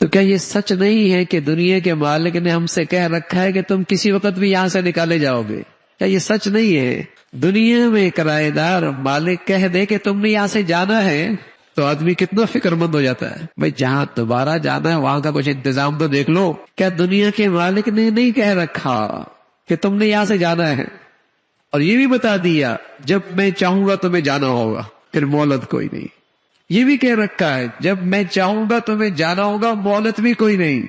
تو کیا یہ سچ نہیں ہے کہ دنیا کے مالک نے ہم سے کہہ رکھا ہے کہ تم کسی وقت بھی یہاں سے نکالے جاؤ گے؟ کیا یہ سچ نہیں ہے؟ دنیا میں کرایہ دار مالک کہہ دے کہ تم نے یہاں سے جانا ہے تو آدمی کتنا فکر مند ہو جاتا ہے، بھائی جہاں دوبارہ جانا ہے وہاں کا کچھ انتظام تو دیکھ لو۔ کیا دنیا کے مالک نے نہیں کہہ رکھا کہ تم نے یہاں سے جانا ہے، اور یہ بھی بتا دیا جب میں چاہوں گا تمہیں جانا ہوگا، پھر مہلت کوئی نہیں۔ یہ بھی کہہ رکھا ہے جب میں چاہوں گا تمہیں جانا ہوگا، مہلت بھی کوئی نہیں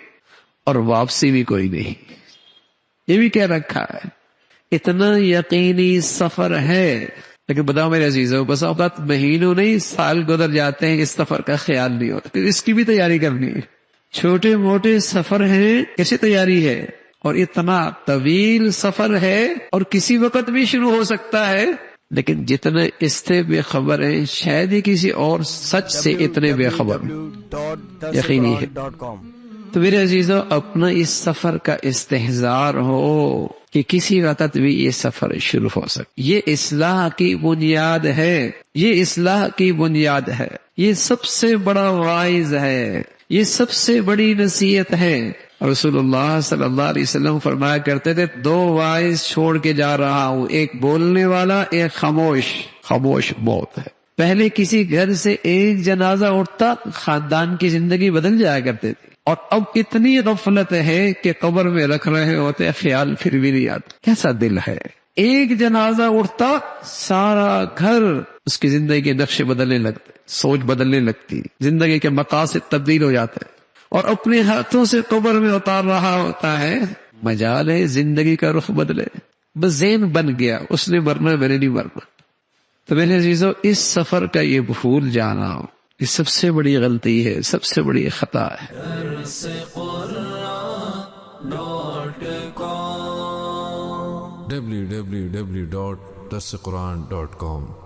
اور واپسی بھی کوئی نہیں، یہ بھی کہہ رکھا ہے۔ اتنا یقینی سفر ہے، لیکن بتاؤ میرے عزیزو، بس اوقات مہینوں نہیں سال گزر جاتے ہیں، اس سفر کا خیال نہیں ہوتا، پھر اس کی بھی تیاری کرنی ہے۔ چھوٹے موٹے سفر ہیں، کیسی تیاری ہے، اور اتنا طویل سفر ہے اور کسی وقت بھی شروع ہو سکتا ہے، لیکن جتنے اس سے بے خبر ہیں شاید ہی کسی اور سچ سے اتنے بے خبر یقینی ہے۔ تو میرے عزیزو، اپنا اس سفر کا استحضار ہو کہ کسی وقت بھی یہ سفر شروع ہو سکے۔ یہ اصلاح کی بنیاد ہے، یہ اصلاح کی بنیاد ہے، یہ سب سے بڑا واعظ ہے، یہ سب سے بڑی نصیحت ہے۔ رسول اللہ صلی اللہ علیہ وسلم فرمایا کرتے تھے، دو واعظ چھوڑ کے جا رہا ہوں، ایک بولنے والا، ایک خاموش۔ خاموش موت ہے۔ پہلے کسی گھر سے ایک جنازہ اٹھتا خاندان کی زندگی بدل جایا کرتے تھے، اور اب اتنی غفلت ہے کہ قبر میں رکھ رہے ہوتے خیال پھر بھی نہیں آتا۔ کیسا دل ہے، ایک جنازہ اٹھتا سارا گھر اس کی زندگی کے نقشے بدلنے لگتے، سوچ بدلنے لگتی، زندگی کے مقاصد تبدیل ہو جاتے، اور اپنے ہاتھوں سے قبر میں اتار رہا ہوتا ہے۔ مجال ہے زندگی کا رخ بدلے، بس ذہن بن گیا اس نے مرنا، میں نے نہیں مرنا۔ تو میرے عزیزو، اس سفر کا یہ بھول جانا، یہ سب سے بڑی غلطی ہے، سب سے بڑی خطا ہے۔ www.darsequran.com